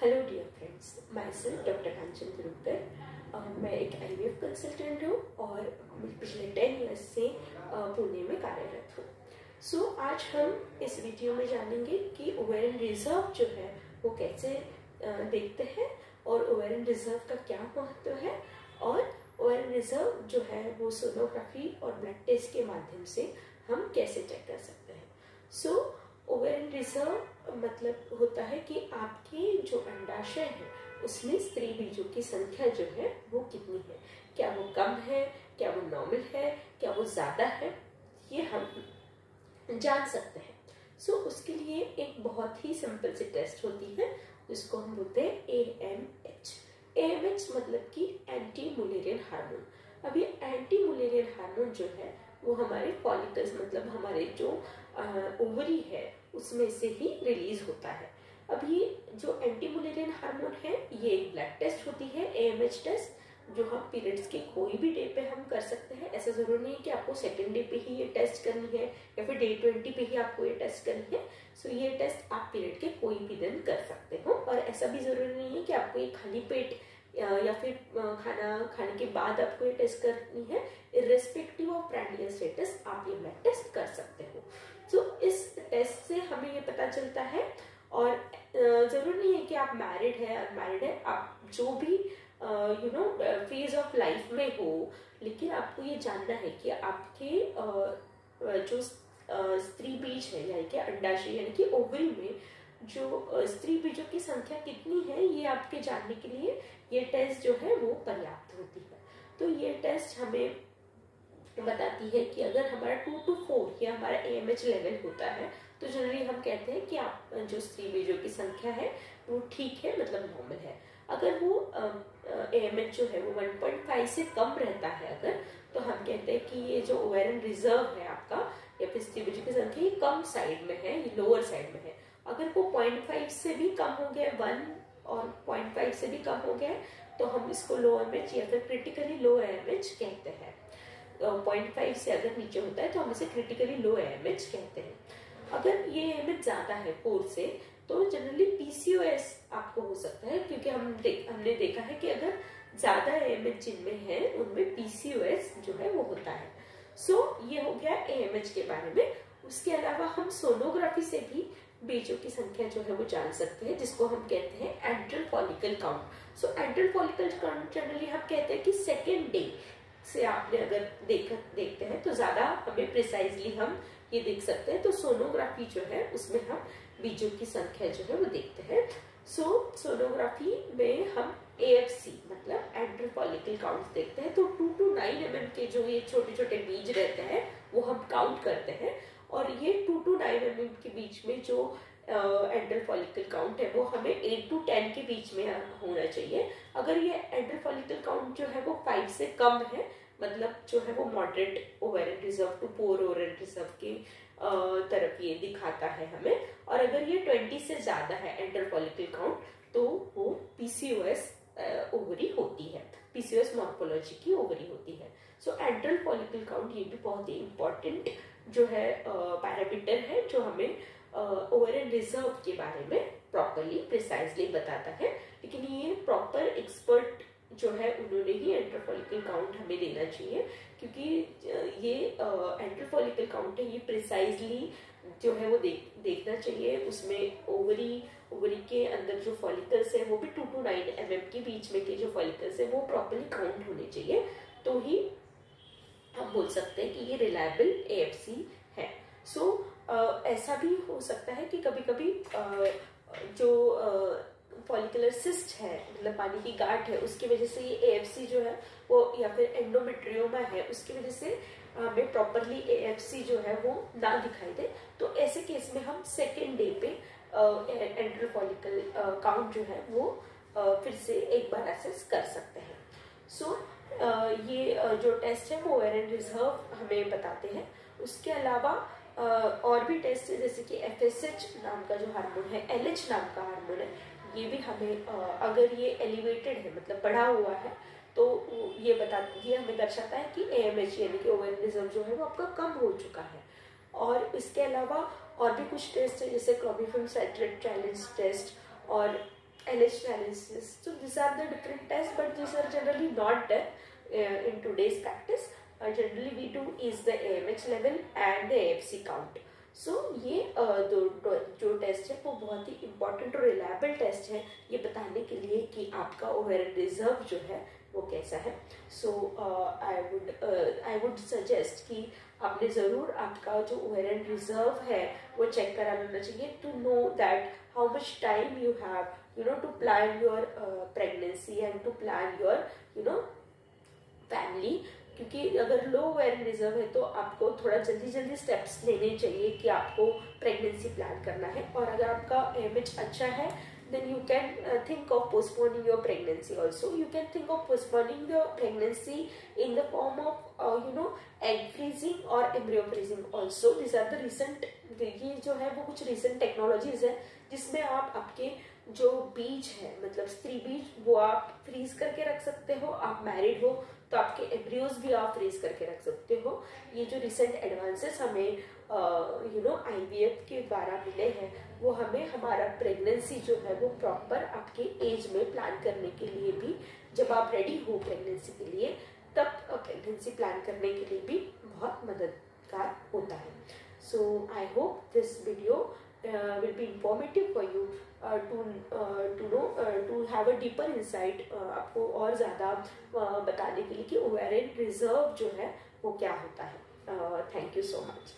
Hello dear friends, my self doctor Kanchan Tirupkar. मैं एक IVF consultant हूँ और पिछले 10 ईयर्स से पुणे में कार्यरत हूँ। सो आज हम इस वीडियो में जानेंगे कि ओवेरियन रिजर्व जो है वो कैसे देखते हैं और ओवेरियन रिजर्व का क्या महत्व है और ओवेरियन रिजर्व जो है वो सोनोग्राफी और ब्लड टेस्ट के माध्यम से हम कैसे चेक कर सकते हैं। सो ओवेरियन रिजर्व मतलब होता है कि आपके जो अंडाशय है उसमें स्त्री बीजों की संख्या जो है वो कितनी है, क्या वो कम है, क्या वो नॉर्मल है, क्या वो ज्यादा है, ये हम जान सकते हैं। सो उसके लिए एक बहुत ही सिंपल सी टेस्ट होती है जिसको हम बोलते हैं AMH। AMH मतलब कि एंटी मुलेरियन हार्मोन। अब ये एंटी मुलेरियन हार्मोन जो है वो हमारे फॉलिकल्स मतलब हमारे जो ओवरी है उसमें से ही रिलीज होता है। अब ये जो एंटी मुलेरियन हार्मोन है ये एक ब्लड टेस्ट होती है, AMH टेस्ट, जो हम पीरियड्स के कोई भी डे पे हम कर सकते हैं। ऐसा जरूरी नहीं है कि आपको सेकेंड डे पे ही ये टेस्ट करनी है या फिर डे 20 पे ही आपको ये टेस्ट करनी है। सो ये टेस्ट आप पीरियड के कोई भी दिन कर सकते हो और ऐसा भी जरूरी नहीं है कि आपको ये खाली पेट या फिर खाना खाने के बाद आपको ये टेस्ट करनी है। इर्रेस्पेक्टिव ऑफ प्रेग्नेंसी स्टेटस आप ये ब्लड टेस्ट कर सकते हो। सो इस टेस्ट से हमें ये पता चलता है और जरूरी नहीं है कि आप मैरिड है अनमैरिड है, आप जो भी फेज ऑफ लाइफ में हो, लेकिन आपको ये जानना है कि आपके जो स्त्री बीज है यानी कि अंडाशय यानी कि ओवरी में जो स्त्री बीजों की संख्या कितनी है ये आपके जानने के लिए ये टेस्ट जो है वो पर्याप्त होती है। तो ये टेस्ट हमें बताती है कि अगर हमारा 2 to 4 या हमारा AMH लेवल होता है तो जनरली हम कहते हैं कि आप जो स्त्री बीजों की संख्या है वो ठीक है, मतलब नॉर्मल है। अगर वो AMH जो है वो 1.5 से कम रहता है अगर, तो हम कहते हैं कि ये जो ओवेरियन रिजर्व है आपका या फिर स्त्री बीजों की संख्या ये कम साइड में है, ये लोअर साइड में है। अगर वो 0.5 से भी कम हो गया, 1 और 0.5 से भी कम हो गया तो हम इसको लो AMH या फिर क्रिटिकली लो AMH कहते हैं। 0.5 से अगर नीचे होता है तो हम इसे क्रिटिकली लो AMH कहते हैं। अगर ये AMH ज्यादा है 4 से तो जनरली PCOS आपको हो सकता है, क्योंकि हमने देखा है कि अगर ज्यादा AMH जिनमें है उनमें PCOS जो है वो होता है। सो ये हो गया AMH के बारे में। उसके अलावा हम सोनोग्राफी से भी बीजों की संख्या जो है वो जान सकते हैं, जिसको हम कहते हैं एंट्रल फॉलिकल काउंट। सो एंट्रल फॉलिकल काउंट जनरली हम कहते हैं कि सेकेंड डे से आपने अगर देखते हैं तो ज्यादा हमें प्रिसाइजली हम ये देख सकते हैं। तो सोनोग्राफी जो है उसमें हम बीजों की संख्या जो है वो देखते हैं। सो सोनोग्राफी में हम AFC मतलब एंट्रल फॉलिकल काउंट देखते हैं। तो 2 to 9 mm के जो ये छोटे छोटे बीज रहते हैं वो हम काउंट करते हैं और ये 2 to 9 mm के बीच में जो एंट्रल फॉलिकल काउंट है वो हमें 8 to 10 के बीच में होना चाहिए। अगर ये एंट्रल फॉलिकल काउंट जो है वो 5 से कम है, मतलब जो है वो moderate ovarian reserve to poor ovarian reserve की तरफ ये दिखाता है हमें, और अगर ये 20 से ज्यादा है एंट्रल फॉलिकल काउंट तो वो PCOS ओवरी होती है, PCOS मॉर्फोलॉजी की ओवरी होती है। सो एंट्रल फॉलिकल काउंट ये भी बहुत ही इंपॉर्टेंट जो है पैरामीटर है जो हमें ओवेरियन रिजर्व के बारे में प्रॉपरली प्रिसाइजली बताता है। लेकिन ये प्रॉपर एक्सपर्ट जो है उन्होंने ही एंट्रल फॉलिकल काउंट हमें देना चाहिए, क्योंकि ये एंट्रल फॉलिकल काउंट है ये प्रिसाइजली जो है वो देखना चाहिए। उसमें ओवरी के अंदर जो फॉलिकल्स है वो भी 2 to 9 mm के बीच में के जो फॉलिकल्स है वो प्रॉपरली काउंट होने चाहिए, तो ही हम बोल सकते हैं कि ये रिलायबल AFC है। सो ऐसा भी हो सकता है कि कभी कभी जो फॉलिकुलर सिस्ट है मतलब पानी की गांठ है उसकी वजह से ये AFC जो है वो या फिर एंडोमेट्रियोमा है उसकी वजह से हमें प्रॉपरली AFC जो है वो ना दिखाई दे, तो ऐसे केस में हम सेकेंड डे पे एंट्रल फॉलिकल काउंट जो है वो फिर से एक बार असेस कर सकते हैं। सो ये जो टेस्ट है वो ओवेरियन रिजर्व हमें बताते हैं। उसके अलावा और भी टेस्ट है जैसे कि FSH नाम का जो हार्मोन है, LH नाम का हार्मोन है, ये भी हमें अगर ये एलिवेटेड है मतलब बढ़ा हुआ है तो ये हमें दर्शाता है कि AMH यानी कि ओवेरियन रिजर्व जो है वो आपका कम हो चुका है। और इसके अलावा और भी कुछ टेस्ट है जैसे क्रोमिफेम साइट्रेट चैलेंज टेस्ट और LH analysis. So these are the different tests, but these are generally not done in today's practice. Generally we do is the AMH level and the AFC count. So ये जो test है वो बहुत ही important और reliable test है ये बताने के लिए कि आपका ओवेरियन रिजर्व जो है वो कैसा है. सो आई वुड सजेस्ट कि आपने ज़रूर आपका जो ओवेरियन रिजर्व है वो चेक करा लेना चाहिए to know that how much time you have to plan your pregnancy and to plan your family. क्योंकि अगर लो ओवेरियन रिजर्व है तो आपको थोड़ा जल्दी स्टेप्स लेने चाहिए कि आपको प्रेगनेंसी प्लान करना है. और अगर आपका AMH अच्छा है then you can think of postponing your pregnancy also. You can think of postponing the pregnancy in the form of egg freezing or embryo freezing also. These are the recent, ये जो है वो कुछ recent technologies है जिसमें आप आपके जो बीज है मतलब स्त्री बीज वो आप फ्रीज करके रख सकते हो. आप मैरिड हो तो आपके एम्ब्रियोज भी आप फ्रीज करके रख सकते हो. ये जो रिसेंट एडवांसेस हमें IVF के द्वारा मिले हैं वो हमें हमारा प्रेगनेंसी जो है वो प्रॉपर आपके एज में प्लान करने के लिए भी, जब आप रेडी हो प्रेगनेंसी के लिए तब प्रेगनेंसी प्लान करने के लिए भी बहुत मददगार होता है. So I hope this video will be informative for you to have a deeper insight, आपको और ज़्यादा बताने के लिए कि ओवेरियन रिजर्व जो है वो क्या होता है. Thank you so much.